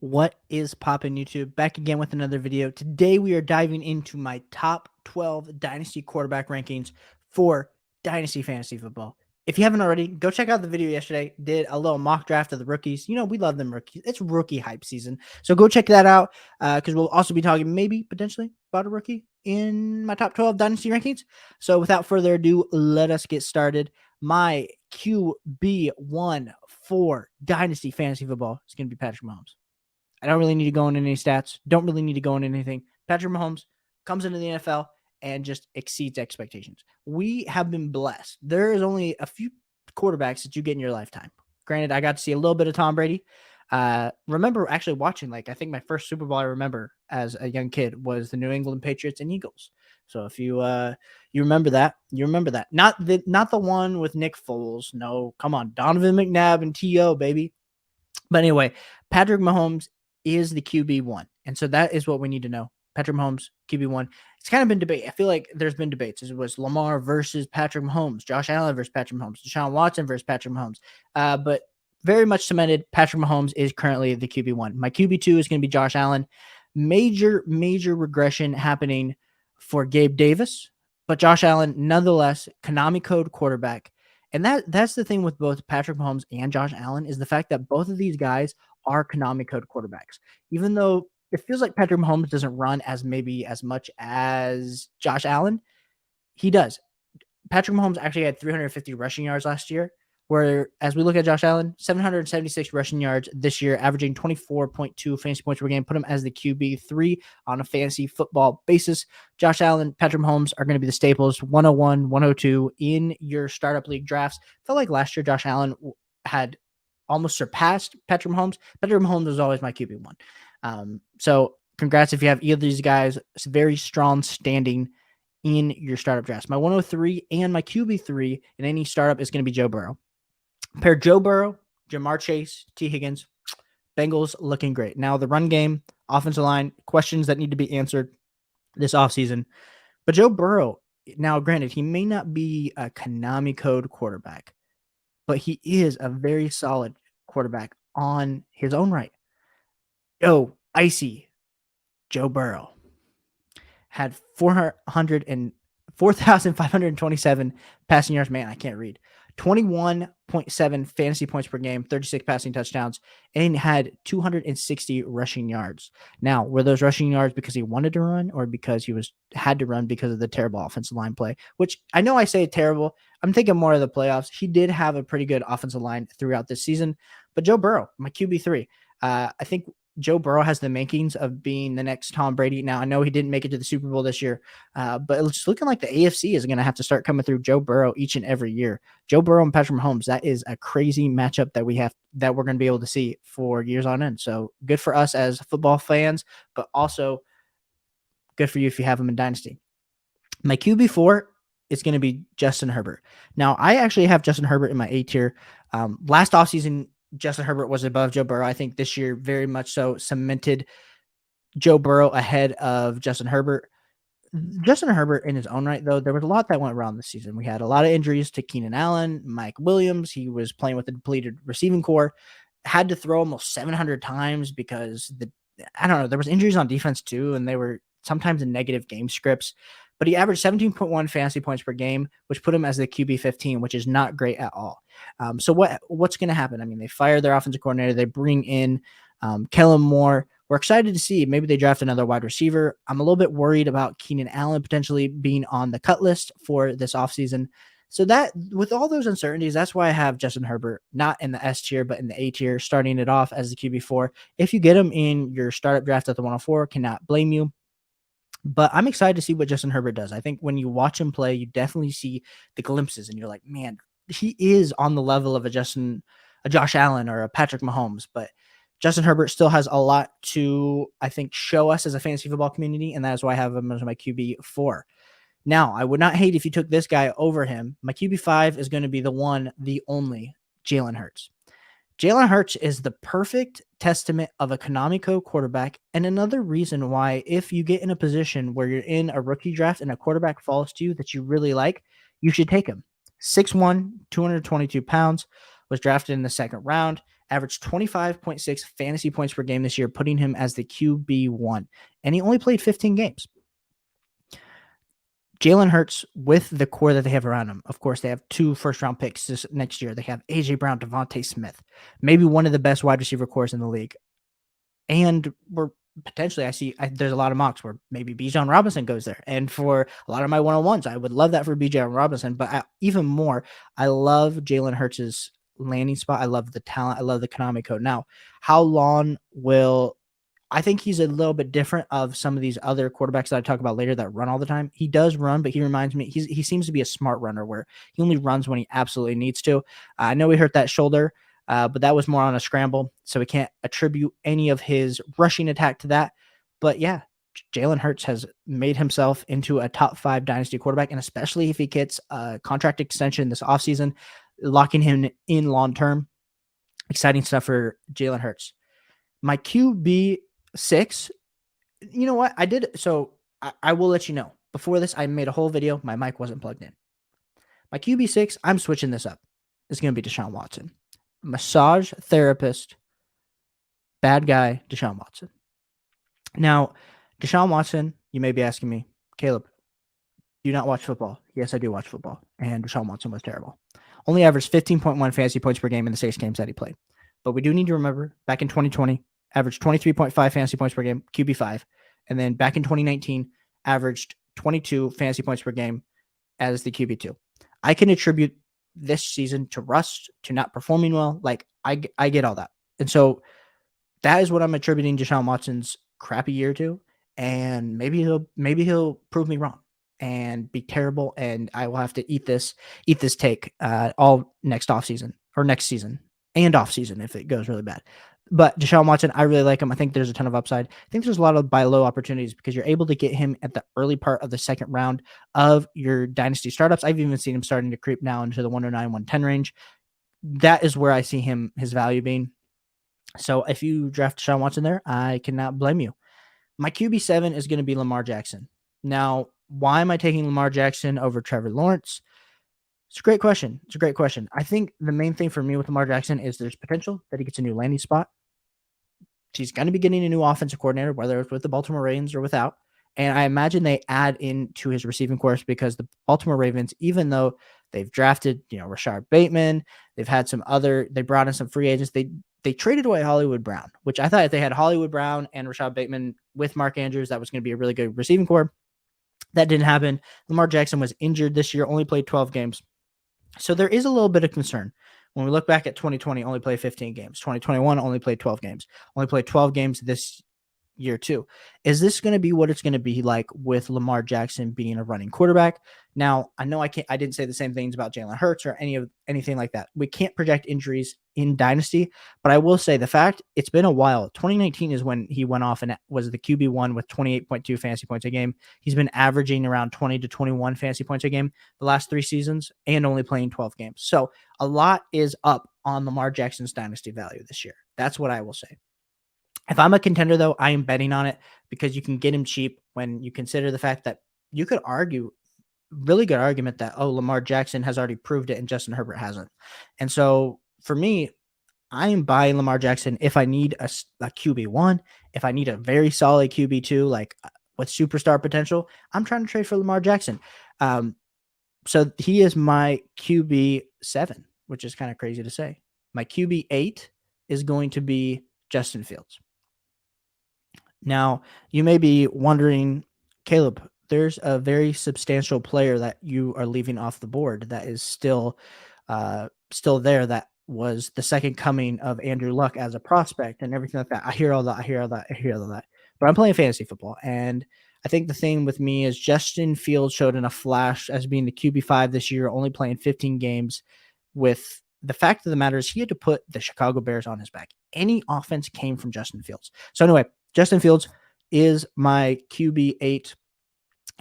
What is poppin' YouTube? Back again with another video. Today we are diving into my top 12 Dynasty quarterback rankings for Dynasty Fantasy Football. If you haven't already, go check out the video yesterday. Did a little mock draft of the rookies. You know, we love them rookies. It's rookie hype season. So go check that out because we'll also be talking maybe potentially about a rookie in my top 12 Dynasty rankings. So without further ado, let us get started. My QB1 for Dynasty Fantasy Football is going to be Patrick Mahomes. I don't really need to go into any stats. Don't really need to go into anything. Patrick Mahomes comes into the NFL and just exceeds expectations. We have been blessed. There is only a few quarterbacks that you get in your lifetime. Granted, I got to see a little bit of Tom Brady. Remember actually watching, I think my first Super Bowl I remember as a young kid was the New England Patriots and Eagles. So if you remember that, you remember that. Not the one with Nick Foles. No, come on, Donovan McNabb and T.O., baby. But anyway, Patrick Mahomes is the QB1. And so that is what we need to know. Patrick Mahomes, QB1. It's kind of been debate. I feel like there's been debates. It was Lamar versus Patrick Mahomes, Josh Allen versus Patrick Mahomes, Deshaun Watson versus Patrick Mahomes. But very much cemented, Patrick Mahomes is currently the QB1. My QB2 is going to be Josh Allen. Major regression happening for Gabe Davis, but Josh Allen, nonetheless, Konami code quarterback. And that's the thing with both Patrick Mahomes and Josh Allen is the fact that both of these guys are Konami code quarterbacks. Even though it feels like Patrick Mahomes doesn't run as much as Josh Allen, he does. Patrick Mahomes actually had 350 rushing yards last year, where as we look at Josh Allen, 776 rushing yards this year, averaging 24.2 fantasy points per game, put him as the QB3 on a fantasy football basis. Josh Allen, Patrick Mahomes are going to be the staples, 101, 102 in your startup league drafts. Felt like last year Josh Allen had almost surpassed Patrick Mahomes. Patrick Mahomes was always my QB1. So congrats if you have either of these guys. It's very strong standing in your startup drafts. My 103 and my QB3 in any startup is going to be Joe Burrow. Pair Joe Burrow, Jamar Chase, T. Higgins, Bengals looking great. Now the run game, offensive line, questions that need to be answered this offseason. But Joe Burrow, now granted, he may not be a Konami code quarterback, but he is a very solid quarterback on his own right. Oh, icy Joe Burrow had 4,527 passing yards. Man, I can't read. 21.7 fantasy points per game, 36 passing touchdowns, and had 260 rushing yards. Now, were those rushing yards because he wanted to run or because he had to run because of the terrible offensive line play? Which I know I say terrible. I'm thinking more of the playoffs. He did have a pretty good offensive line throughout this season. But Joe Burrow, my QB3, I think Joe Burrow has the makings of being the next Tom Brady. Now, I know he didn't make it to the Super Bowl this year, but it's looking like the AFC is going to have to start coming through Joe Burrow each and every year. Joe Burrow and Patrick Mahomes, that is a crazy matchup that we're going to be able to see for years on end. So good for us as football fans, but also good for you if you have him in Dynasty. My QB4 is going to be Justin Herbert. Now, I actually have Justin Herbert in my A tier. Last offseason, Justin Herbert was above Joe Burrow. I think this year very much so cemented Joe Burrow ahead of Justin Herbert. Justin Herbert in his own right, though, there was a lot that went wrong this season. We had a lot of injuries to Keenan Allen, Mike Williams. He was playing with a depleted receiving core, had to throw almost 700 times because there was injuries on defense too, and they were sometimes in negative game scripts. But he averaged 17.1 fantasy points per game, which put him as the QB 15, which is not great at all. So what's going to happen? I mean, they fire their offensive coordinator. They bring in Kellen Moore. We're excited to see. Maybe they draft another wide receiver. I'm a little bit worried about Keenan Allen potentially being on the cut list for this offseason. So that with all those uncertainties, that's why I have Justin Herbert not in the S tier, but in the A tier, starting it off as the QB4. If you get him in your startup draft at the 104, cannot blame you. But I'm excited to see what Justin Herbert does. I think when you watch him play, you definitely see the glimpses, and you're like, man, he is on the level of a Josh Allen or a Patrick Mahomes. But Justin Herbert still has a lot to, I think, show us as a fantasy football community, and that is why I have him as my QB4. Now, I would not hate if you took this guy over him. My QB5 is going to be the one, the only, Jalen Hurts. Jalen Hurts is the perfect testament of a Konami code quarterback, and another reason why if you get in a position where you're in a rookie draft and a quarterback falls to you that you really like, you should take him. 6'1", 222 pounds, was drafted in the second round, averaged 25.6 fantasy points per game this year, putting him as the QB1. And he only played 15 games. Jalen Hurts, with the core that they have around him, of course, they have 2 first-round picks this next year. They have A.J. Brown, Devontae Smith, maybe one of the best wide receiver cores in the league. And we're potentially, there's a lot of mocks where maybe Bijan Robinson goes there. And for a lot of my one-on-ones, I would love that for Bijan Robinson. But even more, I love Jalen Hurts' landing spot. I love the talent. I love the Konami code. Now, how long will I think he's a little bit different of some of these other quarterbacks that I talk about later that run all the time. He does run, but he reminds me, he seems to be a smart runner where he only runs when he absolutely needs to. I know he hurt that shoulder, but that was more on a scramble, so we can't attribute any of his rushing attack to that. But yeah, Jalen Hurts has made himself into a top 5 dynasty quarterback, and especially if he gets a contract extension this offseason, locking him in long term. Exciting stuff for Jalen Hurts. My QB6, you know what? I will let you know. Before this, I made a whole video. My mic wasn't plugged in. My QB6, I'm switching this up. It's going to be Deshaun Watson. Massage therapist, bad guy, Deshaun Watson. Now, Deshaun Watson, you may be asking me, Caleb, do you not watch football? Yes, I do watch football. And Deshaun Watson was terrible. Only averaged 15.1 fantasy points per game in the 6 games that he played. But we do need to remember, back in 2020, averaged 23.5 fantasy points per game, QB5. And then back in 2019, averaged 22 fantasy points per game as the QB2. I can attribute this season to rust, to not performing well. Like, I get all that. And so that is what I'm attributing Deshaun Watson's crappy year to. And maybe he'll prove me wrong and be terrible, and I will have to eat this take all next offseason or next season and offseason if it goes really bad. But Deshaun Watson, I really like him. I think there's a ton of upside. I think there's a lot of buy low opportunities because you're able to get him at the early part of the second round of your dynasty startups. I've even seen him starting to creep now into the 109, 110 range. That is where I see his value being. So if you draft Deshaun Watson there, I cannot blame you. My QB7 is going to be Lamar Jackson. Now, why am I taking Lamar Jackson over Trevor Lawerence? It's a great question. I think the main thing for me with Lamar Jackson is there's potential that he gets a new landing spot. He's going to be getting a new offensive coordinator, whether it's with the Baltimore Ravens or without. And I imagine they add into his receiving course because the Baltimore Ravens, even though they've drafted, Rashard Bateman, they brought in some free agents. They traded away Hollywood Brown, which I thought if they had Hollywood Brown and Rashad Bateman with Mark Andrews, that was going to be a really good receiving core. That didn't happen. Lamar Jackson was injured this year, only played 12 games. So there is a little bit of concern. When we look back at 2020, only played 15 games. 2021, only played 12 games. Only played 12 games this year too. Is this going to be what it's going to be like with Lamar Jackson being a running quarterback? Now, I know I didn't say the same things about Jalen Hurts or anything like that. We can't project injuries in Dynasty, but I will say the fact it's been a while. 2019 is when he went off and was the QB1 with 28.2 fantasy points a game. He's been averaging around 20 to 21 fantasy points a game the last 3 seasons and only playing 12 games. So a lot is up on Lamar Jackson's Dynasty value this year. That's what I will say. If I'm a contender, though, I am betting on it because you can get him cheap when you consider the fact that you could argue, really good argument that, Lamar Jackson has already proved it and Justin Herbert hasn't. And so for me, I am buying Lamar Jackson if I need a QB1, if I need a very solid QB2, like with superstar potential, I'm trying to trade for Lamar Jackson. So he is my QB7, which is kind of crazy to say. My QB8 is going to be Justin Fields. Now, you may be wondering, Caleb, there's a very substantial player that you are leaving off the board that is still there, that was the second coming of Andrew Luck as a prospect and everything like that. I hear all that. But I'm playing fantasy football, and I think the thing with me is Justin Fields showed in a flash as being the QB5 this year, only playing 15 games. With the fact of the matter is he had to put the Chicago Bears on his back. Any offense came from Justin Fields. So anyway, Justin Fields is my QB8.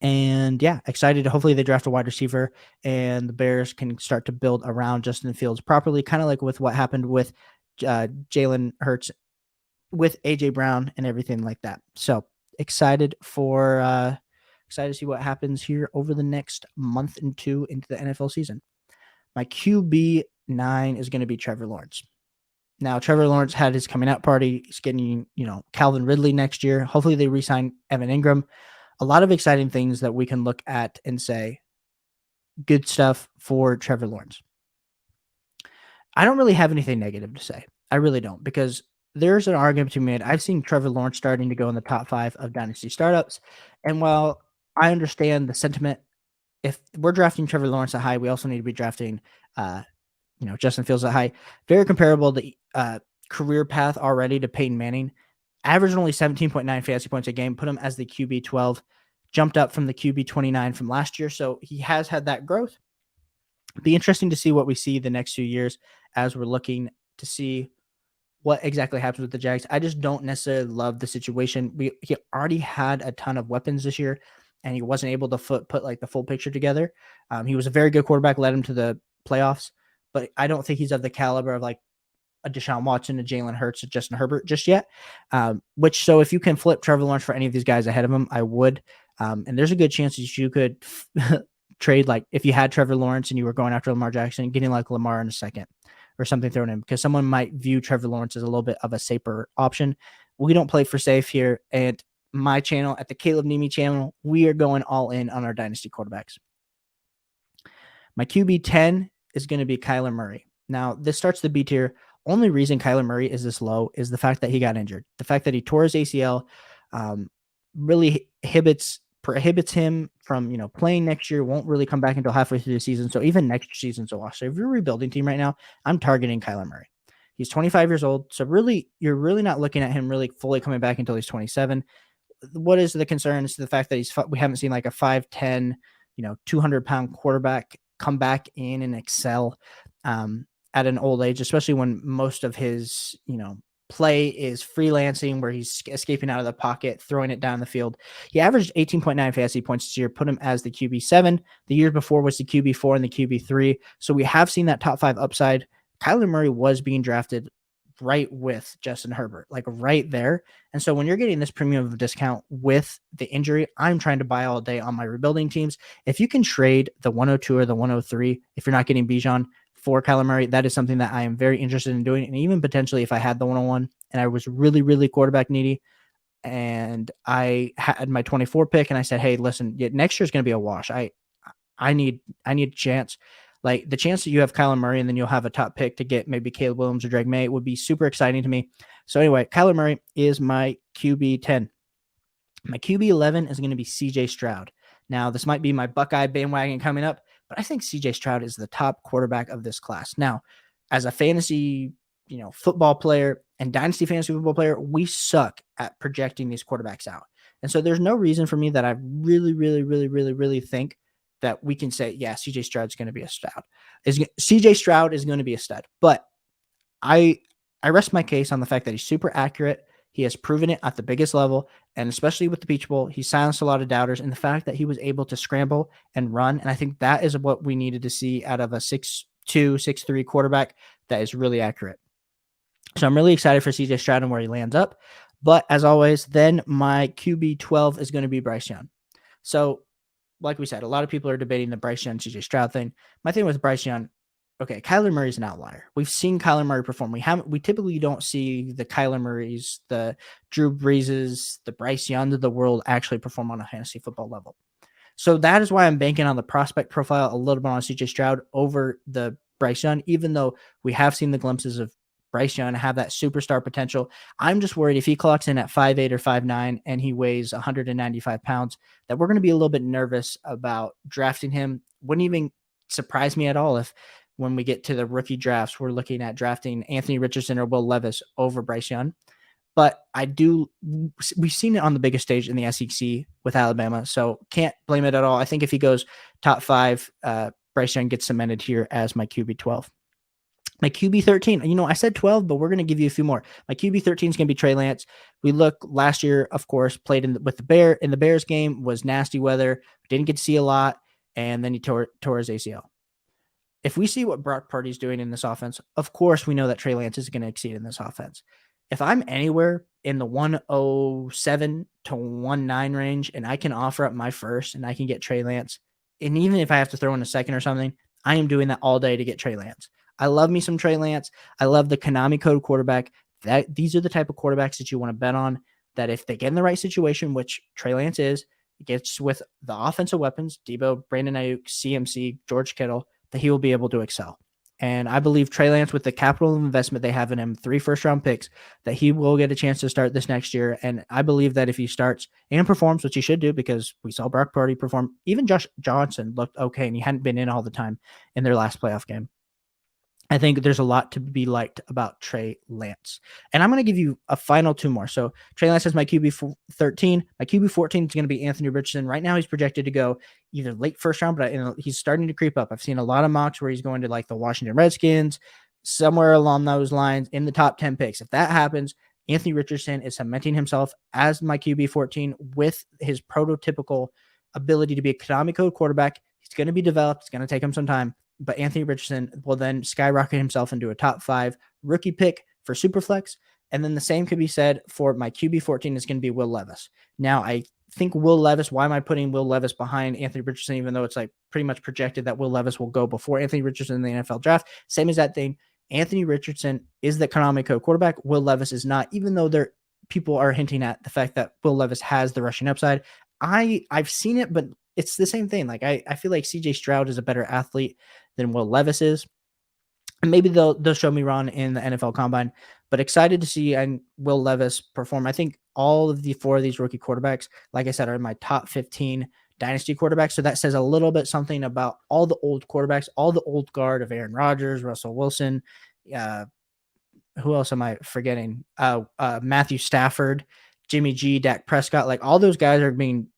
And yeah, excited. Hopefully they draft a wide receiver and the Bears can start to build around Justin Fields properly, kind of like with what happened with Jalen Hurts with A.J. Brown and everything like that. So excited to see what happens here over the next month and 2 into the NFL season. My QB9 is going to be Trevor Lawerence. Now, Trevor Lawerence had his coming out party. He's getting, Calvin Ridley next year. Hopefully they re-sign Evan Ingram. A lot of exciting things that we can look at and say, good stuff for Trevor Lawerence. I don't really have anything negative to say. I really don't, because there's an argument to be made. I've seen Trevor Lawerence starting to go in the top 5 of dynasty startups. And while I understand the sentiment, if we're drafting Trevor Lawerence at high, we also need to be drafting, Justin Fields at high. Very comparable to career path already to Peyton Manning. Averaged only 17.9 fantasy points a game, put him as the QB 12, jumped up from the QB 29 from last year. So he has had that growth. Be interesting to see what we see the next few years as we're looking to see what exactly happens with the Jags. I just don't necessarily love the situation. He already had a ton of weapons this year, and he wasn't able to put like the full picture together. He was a very good quarterback, led him to the playoffs, but I don't think he's of the caliber of like a Deshaun Watson, a Jalen Hurts, a Justin Herbert just yet. So if you can flip Trevor Lawrence for any of these guys ahead of him, I would. And there's a good chance that you could trade, like if you had Trevor Lawrence and you were going after Lamar Jackson, getting like Lamar in a second or something thrown in, because someone might view Trevor Lawrence as a little bit of a safer option. We don't play for safe here. And my channel, at the Caleb Nemi channel, we are going all in on our dynasty quarterbacks. My QB 10 is going to be Kyler Murray. Now, this starts the B tier. Only reason Kyler Murray is this low is the fact that he got injured. The fact that he tore his ACL really prohibits him from, playing next year. Won't really come back until halfway through the season. So even next season's a wash. So if you're a rebuilding team right now, I'm targeting Kyler Murray. He's 25 years old. So really, you're really not looking at him really fully coming back until he's 27. What is the concern is the fact that we haven't seen like a 5'10", 200-pound quarterback come back in and excel at an old age, especially when most of his, play is freelancing, where he's escaping out of the pocket, throwing it down the field. He averaged 18.9 fantasy points this year, put him as the QB 7. The year before was the QB 4 and the QB 3. So we have seen that top 5 upside. Kyler Murray was being drafted right with Justin Herbert, like right there. And so when you're getting this premium of discount with the injury, I'm trying to buy all day on my rebuilding teams. If you can trade the 102 or the 103, if you're not getting Bijan for Kyler Murray, that is something that I am very interested in doing. And even potentially if I had the 101 and I was really, really quarterback needy and I had my 24 pick and I said, hey, listen, next year's going to be a wash. I need a chance. Like the chance that you have Kyler Murray and then you'll have a top pick to get maybe Caleb Williams or Drake May would be super exciting to me. So anyway, Kyler Murray is my QB 10. My QB 11 is going to be CJ Stroud. Now, this might be my Buckeye bandwagon coming up, but I think CJ Stroud is the top quarterback of this class. Now, as a fantasy, football player and dynasty fantasy football player, we suck at projecting these quarterbacks out. And so there's no reason for me that I really, really, really, really, really think that we can say, yeah, CJ Stroud's going to be a stud. CJ Stroud is going to be a stud. But I rest my case on the fact that he's super accurate. He has proven it at the biggest level, and especially with the Peach Bowl, he silenced a lot of doubters, and the fact that he was able to scramble and run, and I think that is what we needed to see out of a 6'2", 6'3" quarterback that is really accurate. So I'm really excited for CJ Stroud and where he lands up. But as always, then my QB 12 is going to be Bryce Young. So like we said, a lot of people are debating the Bryce Young, CJ Stroud thing. My thing with Bryce Young, okay, Kyler Murray's an outlier. We've seen Kyler Murray perform. We typically don't see the Kyler Murrays, the Drew Breeses, the Bryce Young of the world actually perform on a fantasy football level. So that is why I'm banking on the prospect profile a little bit on CJ Stroud over the Bryce Young, even though we have seen the glimpses of Bryce Young have that superstar potential. I'm just worried if he clocks in at 5'8" or 5'9" and he weighs 195 pounds, that we're going to be a little bit nervous about drafting him. Wouldn't even surprise me at all if when we get to the rookie drafts, we're looking at drafting Anthony Richardson or Will Levis over Bryce Young. But we've seen it on the biggest stage in the SEC with Alabama, so can't blame it at all. I think if he goes top 5, Bryce Young gets cemented here as my QB 12. My QB 13, I said 12, but we're going to give you a few more. My QB 13 is going to be Trey Lance. We look last year, of course, played in the Bears game, was nasty weather, didn't get to see a lot, and then he tore his ACL. If we see what Brock Purdy's doing in this offense, of course we know that Trey Lance is going to exceed in this offense. If I'm anywhere in the 107 to 19 range and I can offer up my first and I can get Trey Lance, and even if I have to throw in a second or something, I am doing that all day to get Trey Lance. I love me some Trey Lance. I love the Konami code quarterback. These are the type of quarterbacks that you want to bet on, that if they get in the right situation, which Trey Lance is, gets with the offensive weapons, Debo, Brandon Ayuk, CMC, George Kittle, that he will be able to excel. And I believe Trey Lance, with the capital investment they have in him, 3 first-round picks, that he will get a chance to start this next year. And I believe that if he starts and performs, which he should do, because we saw Brock Purdy perform, even Josh Johnson looked okay, and he hadn't been in all the time in their last playoff game. I think there's a lot to be liked about Trey Lance. And I'm going to give you a final 2 more. So Trey Lance has my QB 13. My QB 14 is going to be Anthony Richardson. Right now he's projected to go either late first round, but he's starting to creep up. I've seen a lot of mocks where he's going to like the Washington Redskins, somewhere along those lines in the top 10 picks. If that happens, Anthony Richardson is cementing himself as my QB 14 with his prototypical ability to be a Konami code quarterback. He's going to be developed. It's going to take him some time. But Anthony Richardson will then skyrocket himself into a top 5 rookie pick for Superflex. And then the same could be said for my QB 14 is going to be Will Levis. Now, I think Will Levis, why am I putting Will Levis behind Anthony Richardson, even though it's like pretty much projected that Will Levis will go before Anthony Richardson in the NFL draft? Same as that thing. Anthony Richardson is the Konami code quarterback. Will Levis is not, even though people are hinting at the fact that Will Levis has the rushing upside. I've seen it, but it's the same thing. Like I feel like CJ Stroud is a better athlete than Will Levis is. And maybe they'll show me wrong in the NFL Combine, but excited to see Will Levis perform. I think all of the 4 of these rookie quarterbacks, like I said, are in my top 15 dynasty quarterbacks. So that says a little bit something about all the old quarterbacks, all the old guard of Aaron Rodgers, Russell Wilson. Who else am I forgetting? Matthew Stafford, Jimmy G, Dak Prescott. Like all those guys are being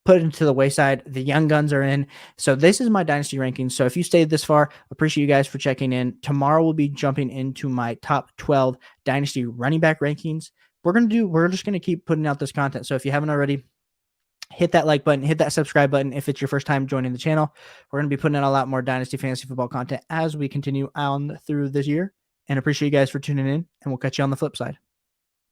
put into the wayside. The young guns are in. So this is my dynasty rankings. So if you stayed this far, appreciate you guys for checking in. Tomorrow we'll be jumping into my top 12 dynasty running back rankings. We're just going to keep putting out this content. So if you haven't already, hit that like button, hit that subscribe button. If it's your first time joining the channel, we're going to be putting out a lot more dynasty fantasy football content as we continue on through this year, and appreciate you guys for tuning in, and we'll catch you on the flip side.